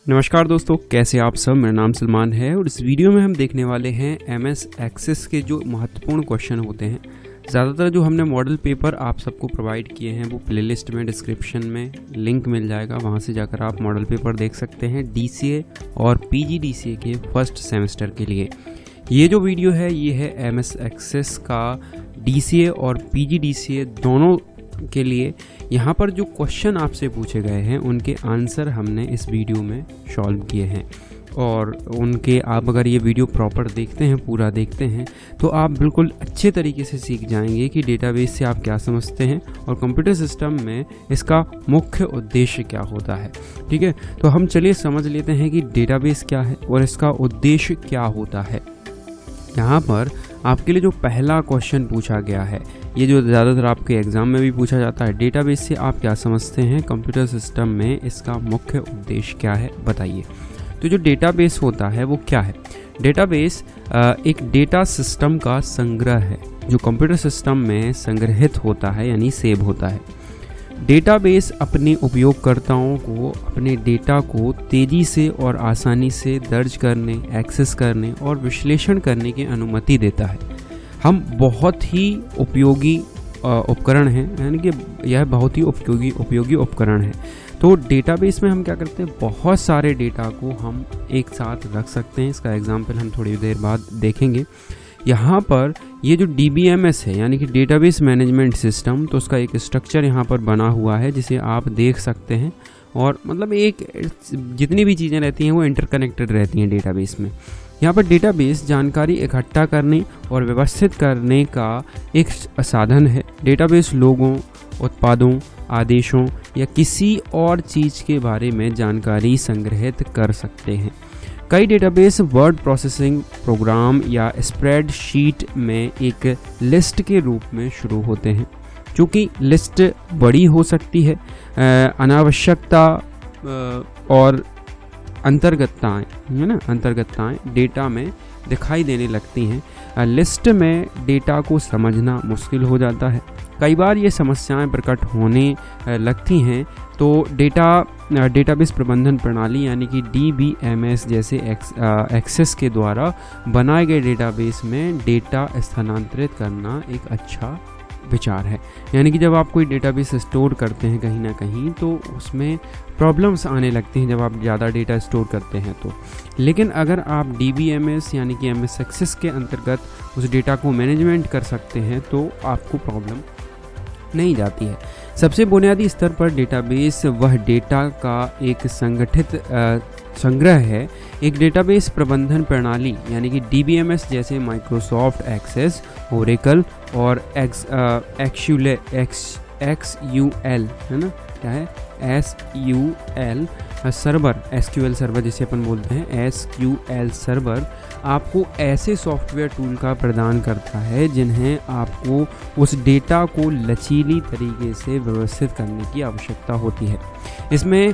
नमस्कार दोस्तों, कैसे आप सब। मेरा नाम सलमान है और इस वीडियो में हम देखने वाले हैं एमएस एक्सेस के जो महत्वपूर्ण क्वेश्चन होते हैं। ज़्यादातर जो हमने मॉडल पेपर आप सबको प्रोवाइड किए हैं वो प्लेलिस्ट में डिस्क्रिप्शन में लिंक मिल जाएगा, वहाँ से जाकर आप मॉडल पेपर देख सकते हैं डीसीए और पीजीडीसीए के फर्स्ट सेमेस्टर के लिए। ये जो वीडियो है ये है एमएस एक्सेस का डीसीए और पीजीडीसीए दोनों के लिए। यहाँ पर जो क्वेश्चन आपसे पूछे गए हैं उनके आंसर हमने इस वीडियो में सॉल्व किए हैं और उनके आप अगर ये वीडियो प्रॉपर देखते हैं, पूरा देखते हैं, तो आप बिल्कुल अच्छे तरीके से सीख जाएंगे कि डेटाबेस से आप क्या समझते हैं और कंप्यूटर सिस्टम में इसका मुख्य उद्देश्य क्या होता है। ठीक है, तो हम चलिए समझ लेते हैं कि डेटाबेस क्या है और इसका उद्देश्य क्या होता है। यहाँ पर आपके लिए जो पहला क्वेश्चन पूछा गया है, ये जो ज़्यादातर आपके एग्ज़ाम में भी पूछा जाता है, डेटाबेस से आप क्या समझते हैं, कंप्यूटर सिस्टम में इसका मुख्य उद्देश्य क्या है, बताइए। तो जो डेटाबेस होता है वो क्या है? डेटाबेस एक डेटा सिस्टम का संग्रह है जो कंप्यूटर सिस्टम में संग्रहित होता है, यानी सेव होता है। डेटाबेस अपने उपयोगकर्ताओं को अपने डेटा को तेज़ी से और आसानी से दर्ज करने, एक्सेस करने और विश्लेषण करने की अनुमति देता है। हम बहुत ही उपयोगी उपकरण हैं, यानी कि यह बहुत ही उपयोगी उपकरण है। तो डेटाबेस में हम क्या करते हैं, बहुत सारे डेटा को हम एक साथ रख सकते हैं। इसका एग्जाम्पल हम थोड़ी देर बाद देखेंगे। यहाँ पर ये जो DBMS है, यानी कि डेटाबेस मैनेजमेंट सिस्टम, तो उसका एक स्ट्रक्चर यहाँ पर बना हुआ है जिसे आप देख सकते हैं। और मतलब एक जितनी भी चीज़ें रहती हैं वो इंटरकनेक्टेड रहती हैं डेटाबेस में। यहाँ पर डेटाबेस जानकारी इकट्ठा करने और व्यवस्थित करने का एक साधन है। डेटाबेस लोगों, उत्पादों, आदेशों या किसी और चीज़ के बारे में जानकारी संग्रहित कर सकते हैं। कई डेटाबेस वर्ड प्रोसेसिंग प्रोग्राम या स्प्रेडशीट में एक लिस्ट के रूप में शुरू होते हैं। चूँकि लिस्ट बड़ी हो सकती है, अनावश्यकता और अंतर्गतताएं, है ना, अंतर्गतताएं डेटा में दिखाई देने लगती हैं। लिस्ट में डेटा को समझना मुश्किल हो जाता है। कई बार ये समस्याएं प्रकट होने लगती हैं तो डेटाबेस प्रबंधन प्रणाली यानी कि DBMS जैसे एक्सेस के द्वारा बनाए गए डेटाबेस में डेटा स्थानांतरित करना एक अच्छा विचार है। यानी कि जब आप कोई डेटाबेस स्टोर करते हैं कहीं ना कहीं तो उसमें प्रॉब्लम्स आने लगती हैं जब आप ज़्यादा डेटा स्टोर करते हैं तो। लेकिन अगर आप DBMS यानी कि MS एक्सेस के अंतर्गत उस डेटा को मैनेजमेंट कर सकते हैं तो आपको प्रॉब्लम नहीं जाती है। सबसे बुनियादी स्तर पर डेटाबेस वह डेटा का एक संगठित संग्रह है। एक डेटाबेस प्रबंधन प्रणाली यानी कि DBMS जैसे माइक्रोसॉफ्ट एक्सेस, ओरेकल और XUL, है ना, क्या है, SQL सर्वर, SQL सर्वर जिसे अपन बोलते हैं, SQL सर्वर आपको ऐसे सॉफ्टवेयर टूल का प्रदान करता है जिन्हें आपको उस डेटा को लचीली तरीके से व्यवस्थित करने की आवश्यकता होती है। इसमें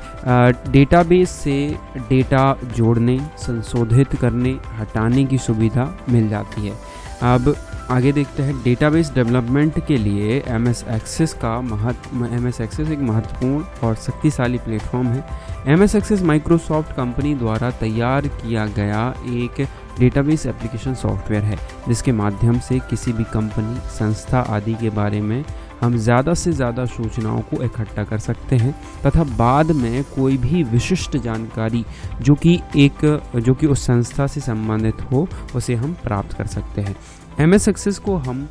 डेटाबेस से डेटा जोड़ने, संशोधित करने, हटाने की सुविधा मिल जाती है। अब आगे देखते हैं। डेटाबेस डेवलपमेंट के लिए MS एक्सेस एक महत्वपूर्ण और शक्तिशाली प्लेटफॉर्म है। MS एक्सेस माइक्रोसॉफ्ट कंपनी द्वारा तैयार किया गया एक डेटाबेस एप्लीकेशन सॉफ्टवेयर है जिसके माध्यम से किसी भी कंपनी, संस्था आदि के बारे में हम ज़्यादा से ज़्यादा सूचनाओं को इकट्ठा कर सकते हैं तथा बाद में कोई भी विशिष्ट जानकारी जो कि उस संस्था से संबंधित हो उसे हम प्राप्त कर सकते हैं। MS एक्सेस को हम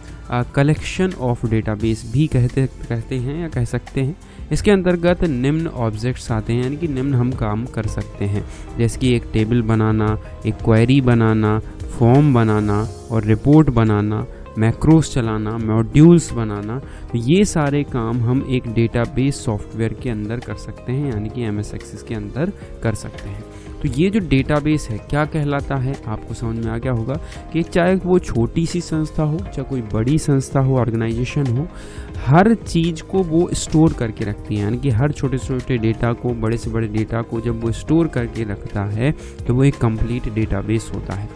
कलेक्शन ऑफ डेटाबेस भी कहते हैं या कह सकते हैं। इसके अंतर्गत निम्न ऑब्जेक्ट्स आते हैं, यानी कि निम्न हम काम कर सकते हैं, जैसे कि एक टेबल बनाना, एक क्वेरी बनाना, फॉर्म बनाना और रिपोर्ट बनाना, मैक्रोस चलाना, मॉड्यूल्स बनाना। तो ये सारे काम हम एक डेटाबेस सॉफ्टवेयर के अंदर कर सकते हैं, यानी कि MS एक्सेस के अंदर कर सकते हैं। तो ये जो डेटाबेस है क्या कहलाता है, आपको समझ में आ गया होगा कि चाहे वो छोटी सी संस्था हो, चाहे कोई बड़ी संस्था हो, ऑर्गेनाइजेशन हो, हर चीज़ को वो स्टोर करके रखती है। यानी कि हर छोटे छोटे डेटा को, बड़े से बड़े डेटा को जब वो स्टोर करके रखता है तो वो एक कंप्लीट डेटाबेस होता है।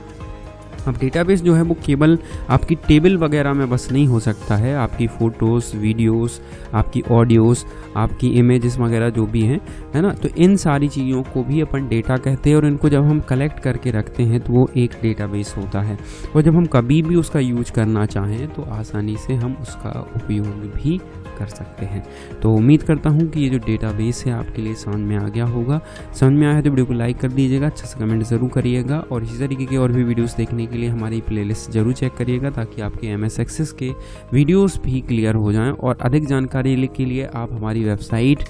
अब डेटाबेस जो है वो केवल आपकी टेबल वगैरह में बस नहीं हो सकता है, आपकी फ़ोटोज़, वीडियोस, आपकी ऑडियोज़, आपकी इमेजेस वगैरह जो भी हैं, है ना, तो इन सारी चीज़ों को भी अपन डेटा कहते हैं। और इनको जब हम कलेक्ट करके रखते हैं तो वो एक डेटाबेस होता है, और जब हम कभी भी उसका यूज करना चाहें तो आसानी से हम उसका उपयोग भी कर सकते हैं। तो उम्मीद करता हूँ कि ये जो डेटाबेस है आपके लिए समझ में आ गया होगा। समझ में आया है तो वीडियो को लाइक कर दीजिएगा, अच्छा सा कमेंट ज़रूर करिएगा, और इसी तरीके के और भी वीडियोस देखने के लिए हमारी प्लेलिस्ट ज़रूर चेक करिएगा, ताकि आपके MS एक्सेस के वीडियोस भी क्लियर हो जाएं। और अधिक जानकारी के लिए आप हमारी वेबसाइट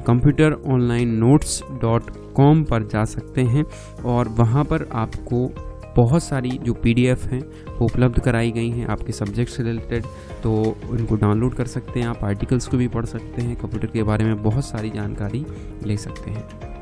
computeronlinenotes.com पर जा सकते हैं, और वहाँ पर आपको बहुत सारी जो PDF हैं वो उपलब्ध कराई गई हैं आपके सब्जेक्ट से रिलेटेड, तो उनको डाउनलोड कर सकते हैं आप, आर्टिकल्स को भी पढ़ सकते हैं, कंप्यूटर के बारे में बहुत सारी जानकारी ले सकते हैं।